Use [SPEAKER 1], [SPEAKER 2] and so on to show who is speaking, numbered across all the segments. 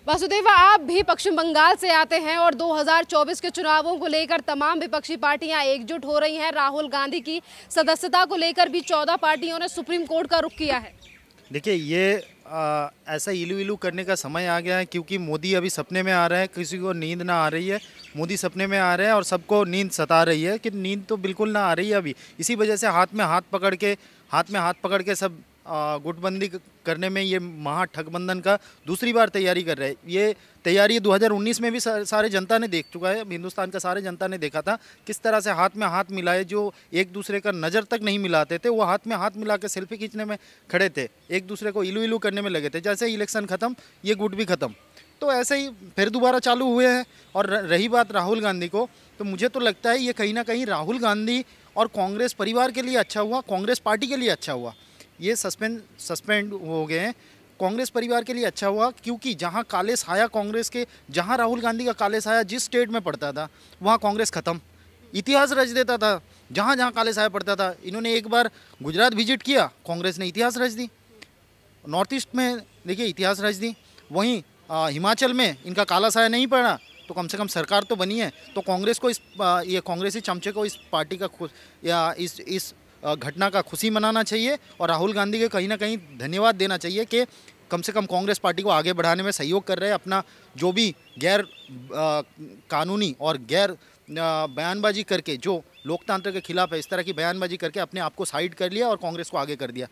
[SPEAKER 1] वासुदेवा, आप भी पश्चिम बंगाल से आते हैं और 2024 के चुनावों को लेकर तमाम विपक्षी पार्टियां एकजुट हो रही हैं। राहुल गांधी की सदस्यता को लेकर भी 14 पार्टियों ने सुप्रीम कोर्ट का रुख किया है।
[SPEAKER 2] देखिए, ये ऐसा इलू इलू करने का समय आ गया है, क्योंकि मोदी अभी सपने में आ रहा है। किसी को नींद ना आ रही है, मोदी सपने में आ रहे हैं और सबको नींद सता रही है कि नींद तो बिल्कुल ना आ रही है अभी। इसी वजह से हाथ में हाथ पकड़ के सब गुटबंदी करने में ये महागठबंधन का दूसरी बार तैयारी कर रहे हैं। ये तैयारी 2019 में भी सारे जनता ने देख चुका है। हिंदुस्तान का सारे जनता ने देखा था किस तरह से हाथ में हाथ मिलाए, जो एक दूसरे का नज़र तक नहीं मिलाते थे, वो हाथ में हाथ मिला के सेल्फी खींचने में खड़े थे, एक दूसरे को इलू इलू करने में लगे थे। जैसे इलेक्शन ख़त्म, ये गुट भी ख़त्म, तो ऐसे ही फिर दोबारा चालू हुए हैं। और रही बात राहुल गांधी को, तो मुझे तो लगता है ये कहीं ना कहीं राहुल गांधी और कांग्रेस परिवार के लिए अच्छा हुआ, कांग्रेस पार्टी के लिए अच्छा हुआ। ये सस्पेंड हो गए हैं, कांग्रेस परिवार के लिए अच्छा हुआ, क्योंकि जहां काले साया कांग्रेस के, जहां राहुल गांधी का काले साया जिस स्टेट में पड़ता था वहां कांग्रेस ख़त्म, इतिहास रच देता था। जहां जहां काले साया पड़ता था, इन्होंने एक बार गुजरात विजिट किया, कांग्रेस ने इतिहास रच दी। नॉर्थ ईस्ट में देखिए इतिहास रच दी। वहीं हिमाचल में इनका काला साया नहीं पड़ा, तो कम से कम सरकार तो बनी है। तो कांग्रेस को ये कांग्रेसी चमचे को इस पार्टी का या इस घटना का खुशी मनाना चाहिए और राहुल गांधी के कहीं ना कहीं धन्यवाद देना चाहिए कि कम से कम कांग्रेस पार्टी को आगे बढ़ाने में सहयोग कर रहे हैं। अपना जो भी गैर कानूनी और गैर बयानबाजी करके, जो लोकतंत्र के खिलाफ है, इस तरह की बयानबाजी करके अपने आप को साइड कर लिया और कांग्रेस को आगे कर दिया।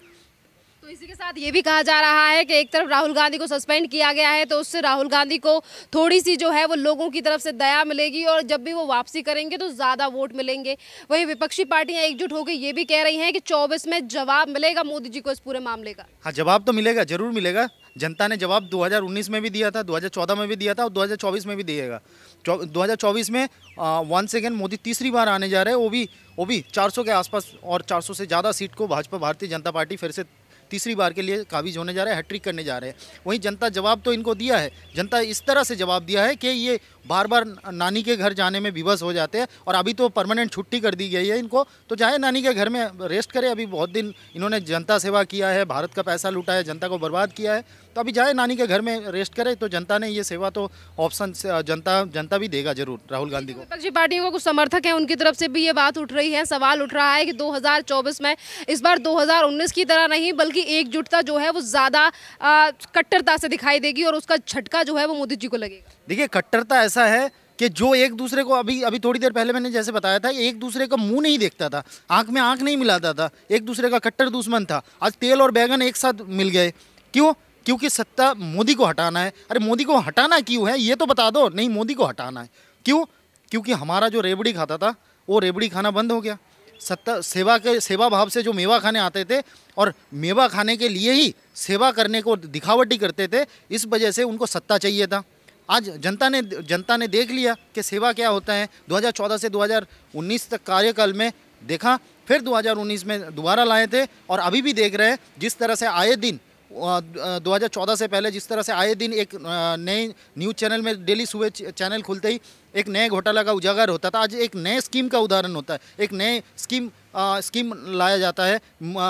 [SPEAKER 1] तो इसी के साथ ये भी कहा जा रहा है कि एक तरफ राहुल गांधी को सस्पेंड किया गया है, तो उससे राहुल गांधी को थोड़ी सी जो है वो लोगों की तरफ से दया मिलेगी और जब भी वो वापसी करेंगे तो ज़्यादा वोट मिलेंगे। वहीं विपक्षी पार्टियां एकजुट होकर ये भी कह रही हैं कि 24 में जवाब मिलेगा मोदी जी को इस पूरे मामले का।
[SPEAKER 2] हाँ, जवाब तो मिलेगा, जरूर मिलेगा। जनता ने जवाब 2019 में भी दिया था, 2014 में भी दिया था और 2024 में भी दिएगा। 2024 में वंस अगेन मोदी तीसरी बार आने जा रहे हैं, वो भी 400 के आसपास, और 400 से ज़्यादा सीट को भाजपा भारतीय जनता पार्टी फिर से तीसरी बार के लिए काबिज होने जा रहे हैं, हैट्रिक करने जा रहे हैं। वहीं जनता जवाब तो इनको दिया है, जनता इस तरह से जवाब दिया है कि ये बार बार नानी के घर जाने में विवश हो जाते हैं और अभी तो परमानेंट छुट्टी कर दी गई है इनको, तो चाहे नानी के घर में रेस्ट करें। अभी बहुत दिन इन्होंने जनता सेवा किया है, भारत का पैसा लूटा है, जनता को बर्बाद किया है, तो अभी जाए नानी के घर में रेस्ट करे। तो जनता ने ये सेवा तो ऑप्शन जनता भी देगा जरूर राहुल गांधी को।
[SPEAKER 1] विपक्षी पार्टियों को कुछ समर्थक हैं, उनकी तरफ से भी ये बात उठ रही है, सवाल उठ रहा है कि 2024 में इस बार 2019 की तरह नहीं बल्कि एकजुटता जो है वो ज़्यादा कट्टरता से दिखाई देगी और उसका झटका जो है वो मोदी जी को लगेगा।
[SPEAKER 2] देखिए, कट्टरता ऐसा है कि जो एक दूसरे को अभी थोड़ी देर पहले मैंने जैसे बताया था, एक दूसरे का मुंह नहीं देखता था, आंख में आंख नहीं मिलाता था, एक दूसरे का कट्टर दुश्मन था। आज तेल और बैगन एक साथ मिल गए। क्यों? क्योंकि सत्ता मोदी को हटाना है। अरे मोदी को हटाना क्यों है ये तो बता दो। नहीं, मोदी को हटाना है। क्यों? क्योंकि हमारा जो रेवड़ी खाता था वो रेवड़ी खाना बंद हो गया। सेवा भाव से जो मेवा खाने आते थे और मेवा खाने के लिए ही सेवा करने को दिखावटी करते थे, इस वजह से उनको सत्ता चाहिए था। आज जनता ने देख लिया कि सेवा क्या होता है। 2014 से 2019 तक कार्यकाल में देखा, फिर 2019 में दोबारा लाए थे और अभी भी देख रहे हैं जिस तरह से आए दिन 2014 से पहले जिस तरह से आए दिन एक नए न्यूज़ चैनल में डेली सुबह चैनल खुलते ही एक नए घोटाला का उजागर होता था, आज एक नए स्कीम का उदाहरण होता है, एक नए स्कीम लाया जाता है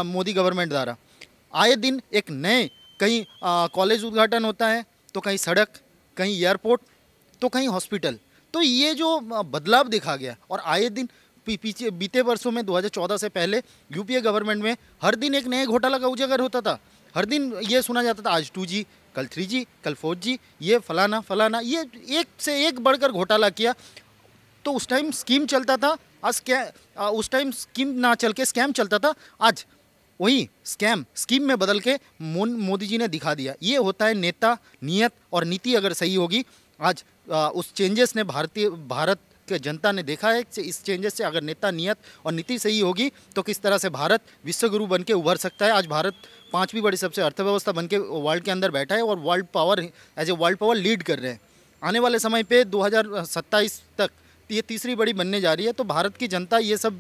[SPEAKER 2] मोदी गवर्नमेंट द्वारा। आए दिन एक नए कहीं कॉलेज उद्घाटन होता है, तो कहीं सड़क, कहीं एयरपोर्ट, तो कहीं हॉस्पिटल। तो ये जो बदलाव देखा गया, और आए दिन पीछे बीते वर्षों में 2014 से पहले यूपीए गवर्नमेंट में हर दिन एक नए घोटाला का उजागर होता था। हर दिन ये सुना जाता था, आज 2G, कल 3G, कल 4G, ये फलाना, ये एक से एक बढ़कर घोटाला किया। तो उस टाइम स्कीम चलता था, उस टाइम स्कीम ना चल के स्कैम चलता था। आज वही स्कीम में बदल के मोदी जी ने दिखा दिया। ये होता है नेता, नियत और नीति अगर सही होगी। आज उस चेंजेस ने भारत के जनता ने देखा है। इस चेंजेस से अगर नेता, नियत और नीति सही होगी तो किस तरह से भारत विश्वगुरु बन के उभर सकता है। आज भारत 5वीं बड़ी सबसे अर्थव्यवस्था बन के वर्ल्ड के अंदर बैठा है और वर्ल्ड पावर लीड कर रहे हैं। आने वाले समय पे 2027 तक ये तीसरी बड़ी बनने जा रही है। तो भारत की जनता ये सब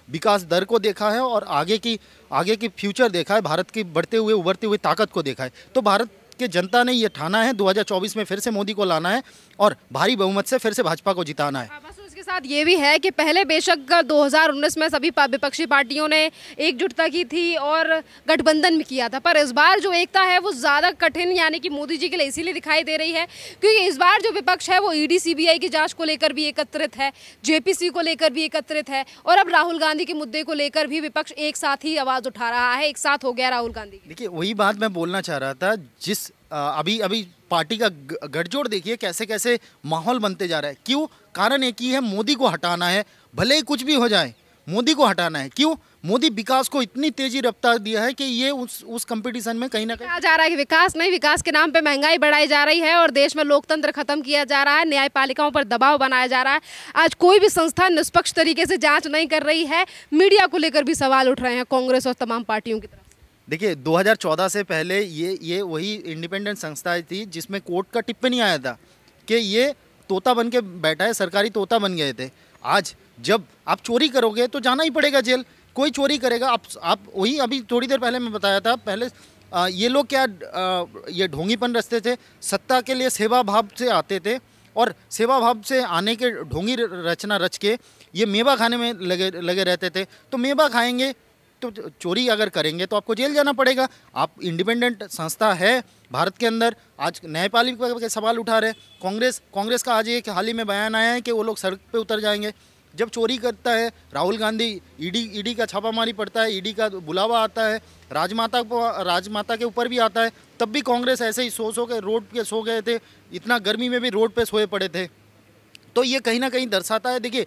[SPEAKER 2] विकास दर को देखा है और आगे की फ्यूचर देखा है, भारत की बढ़ते हुए उभरती हुई ताकत को देखा है। तो भारत के जनता ने ये ठाना है 2024 में फिर से मोदी को लाना है और भारी बहुमत से फिर से भाजपा को जिताना है।
[SPEAKER 1] बस उसके साथ ये भी है कि पहले बेशक 2019 में सभी विपक्षी पार्टियों ने एकजुटता की थी और गठबंधन भी किया था, पर इस बार जो एकता है वो ज़्यादा कठिन यानी कि मोदी जी के लिए इसीलिए दिखाई दे रही है क्योंकि इस बार जो विपक्ष है वो ईडी सीबीआई की जांच को लेकर भी एकत्रित है, जेपीसी को लेकर भी एकत्रित है और अब राहुल गांधी के मुद्दे को लेकर भी विपक्ष एक साथ ही आवाज़ उठा रहा है, एक साथ हो गया राहुल गांधी।
[SPEAKER 2] देखिए वही बात मैं बोलना चाह रहा था, जिस अभी अभी पार्टी का गठजोड़ देखिए कैसे कैसे माहौल बनते जा रहा है। क्यों? कारण एक ही है, मोदी को हटाना है, भले ही कुछ भी हो जाए मोदी को हटाना है। क्यों? मोदी विकास को इतनी तेजी रफ्तार दिया है कि ये उस कंपटीशन में कहीं ना कहीं
[SPEAKER 1] कहा जा रहा है कि विकास नहीं, विकास के नाम पे महंगाई बढ़ाई जा रही है और देश में लोकतंत्र खत्म किया जा रहा है, न्यायपालिकाओं पर दबाव बनाया जा रहा है। आज कोई भी संस्था निष्पक्ष तरीके से जांच नहीं कर रही है, मीडिया को लेकर भी सवाल उठ रहे हैं कांग्रेस और तमाम पार्टियों की तरफ।
[SPEAKER 2] देखिए 2014 से पहले ये वही इंडिपेंडेंट संस्था थी जिसमें कोर्ट का टिप्पणी आया था कि ये तोता बन के बैठा है, सरकारी तोता बन गए थे। आज जब आप चोरी करोगे तो जाना ही पड़ेगा जेल, कोई चोरी करेगा। आप वही अभी थोड़ी देर पहले मैं बताया था, पहले ये लोग क्या ये ढोंगीपन रचते थे, सत्ता के लिए सेवा भाव से आते थे और सेवा भाव से आने के ढोंगी रचना रच के ये मेवा खाने में लगे रहते थे। तो मेवा खाएंगे तो चोरी अगर करेंगे तो आपको जेल जाना पड़ेगा। आप इंडिपेंडेंट संस्था है भारत के अंदर, आज न्यायपालिका के सवाल उठा रहे। कांग्रेस का आज एक हाल ही में बयान आया है कि वो लोग सड़क पे उतर जाएंगे। जब चोरी करता है राहुल गांधी, ईडी का छापामारी पड़ता है, ईडी का बुलावा आता है, राजमाता के ऊपर भी आता है, तब भी कांग्रेस ऐसे ही सो के रोड पे सो गए थे। इतना गर्मी में भी रोड पे सोए पड़े थे। तो ये कहीं ना कहीं दर्शाता है। देखिए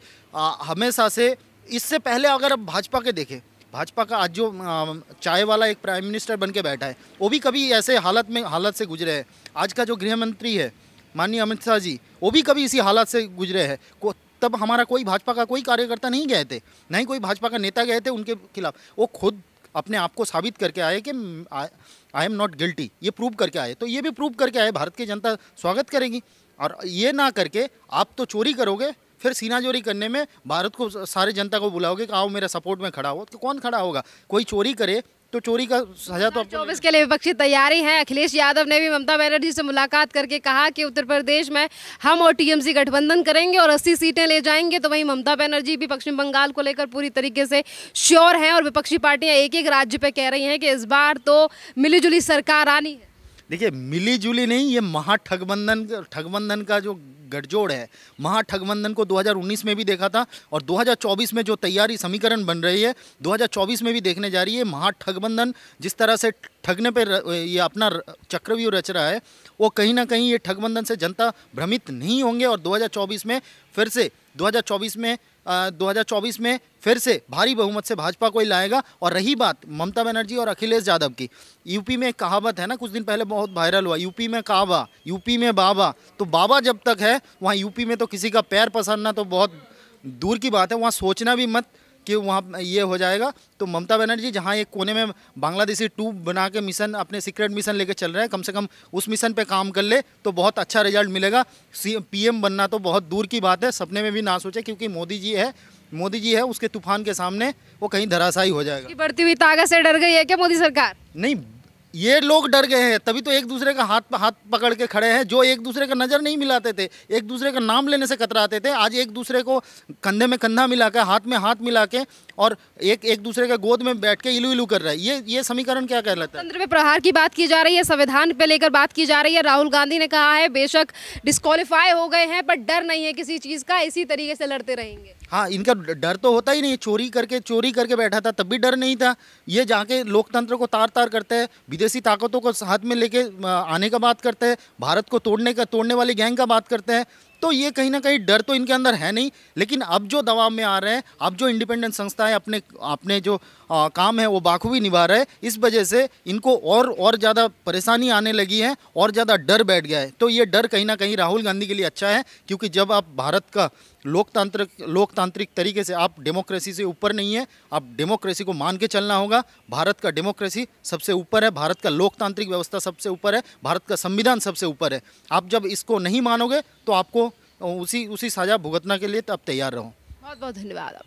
[SPEAKER 2] हमेशा से, इससे पहले अगर अब भाजपा के देखें, भाजपा का आज जो चाय वाला एक प्राइम मिनिस्टर बन के बैठा है वो भी कभी ऐसे हालत से गुजरे हैं। आज का जो गृह मंत्री है माननीय अमित शाह जी, वो भी कभी इसी हालत से गुजरे हैं। तब हमारा कोई भाजपा का कोई कार्यकर्ता नहीं गए थे, नहीं कोई भाजपा का नेता गए थे उनके खिलाफ। वो खुद अपने आप को साबित करके आए कि आई एम नॉट गिल्टी, ये प्रूव करके आए। तो ये भी प्रूव करके आए, भारत की जनता स्वागत करेगी। और ये ना करके आप तो चोरी करोगे, फिर सीनाजोरी करने में भारत को सारे जनता को बुलाओगे कि आओ मेरा सपोर्ट में खड़ा हो, तो कौन खड़ा होगा? कोई चोरी करे तो चोरी का सजा तो
[SPEAKER 1] 2024 के लिए विपक्षी तैयारी है। अखिलेश यादव ने भी ममता बनर्जी से मुलाकात करके कहा कि उत्तर प्रदेश में हम और टीएमसी गठबंधन करेंगे और 80 सीटें ले जाएंगे। तो वहीं ममता बनर्जी भी पश्चिम बंगाल को लेकर पूरी तरीके से श्योर हैं और विपक्षी पार्टियां एक एक राज्य पे कह रही हैं कि इस बार तो मिलीजुली सरकार आनी है।
[SPEAKER 2] देखिए मिली जुली नहीं, ये महाठगबंधन का जो गठजोड़ है, महाठगबंधन को 2019 में भी देखा था और 2024 में जो तैयारी समीकरण बन रही है 2024 में भी देखने जा रही है। महाठगबंधन जिस तरह से ठगने पे ये अपना चक्रव्यूह रच रहा है, वो कहीं ना कहीं ये ठगबंधन से जनता भ्रमित नहीं होंगे और 2024 में फिर से 2024 में फिर से भारी बहुमत से भाजपा को ही लाएगा। और रही बात ममता बनर्जी और अखिलेश यादव की, यूपी में एक कहावत है ना, कुछ दिन पहले बहुत वायरल हुआ, यूपी में काबा, यूपी में बाबा। तो बाबा जब तक है वहाँ यूपी में तो किसी का पैर पसारना तो बहुत दूर की बात है, वहाँ सोचना भी मत कि वहाँ ये हो जाएगा। तो ममता बनर्जी जहाँ एक कोने में बांग्लादेशी ट्यूब बना के मिशन, अपने सीक्रेट मिशन लेके चल रहे हैं, कम से कम उस मिशन पे काम कर ले तो बहुत अच्छा रिजल्ट मिलेगा। पीएम बनना तो बहुत दूर की बात है, सपने में भी ना सोचे, क्योंकि मोदी जी है उसके तूफान के सामने वो कहीं धराशायी हो जाएगा।
[SPEAKER 1] बढ़ती हुई ताकत से डर गई है क्या मोदी सरकार?
[SPEAKER 2] नहीं, ये लोग डर गए हैं, तभी तो एक दूसरे का हाथ पकड़ के खड़े हैं। जो एक दूसरे का नज़र नहीं मिलाते थे, एक दूसरे का नाम लेने से कतराते थे, आज एक दूसरे को कंधे में कंधा मिला के, हाथ में हाथ मिला के और एक दूसरे के गोद में बैठ के इलू इलू कर रहा है। ये समीकरण क्या कहलाता है?
[SPEAKER 1] तंत्र में प्रहार की बात की जा रही है, संविधान पे लेकर बात की जा रही है। राहुल गांधी ने कहा है बेशक डिस्क्वालीफाई हो गए हैं पर डर नहीं है किसी चीज़ का, इसी तरीके से लड़ते रहेंगे।
[SPEAKER 2] हाँ, इनका डर तो होता ही नहीं। चोरी करके बैठा था तब भी डर नहीं था। ये जाके लोकतंत्र को तार करते हैं, विदेशी ताकतों को हाथ में लेके आने का बात करते हैं, भारत को तोड़ने वाली गैंग का बात करते हैं। तो ये कहीं ना कहीं डर तो इनके अंदर है नहीं। लेकिन अब जो दबाव में आ रहे हैं, अब जो इंडिपेंडेंट संस्थाएं अपने जो काम है वो बाखूबी निभा रहे हैं, इस वजह से इनको और ज़्यादा परेशानी आने लगी है और ज़्यादा डर बैठ गया है। तो ये डर कहीं ना कहीं राहुल गांधी के लिए अच्छा है, क्योंकि जब आप भारत का लोकतांत्रिक तरीके से, आप डेमोक्रेसी से ऊपर नहीं है, आप डेमोक्रेसी को मान के चलना होगा। भारत का डेमोक्रेसी सबसे ऊपर है, भारत का लोकतांत्रिक व्यवस्था सबसे ऊपर है, भारत का संविधान सबसे ऊपर है। आप जब इसको नहीं मानोगे तो आपको उसी सजा भुगतना के लिए तब तैयार रहो।
[SPEAKER 1] बहुत बहुत धन्यवाद।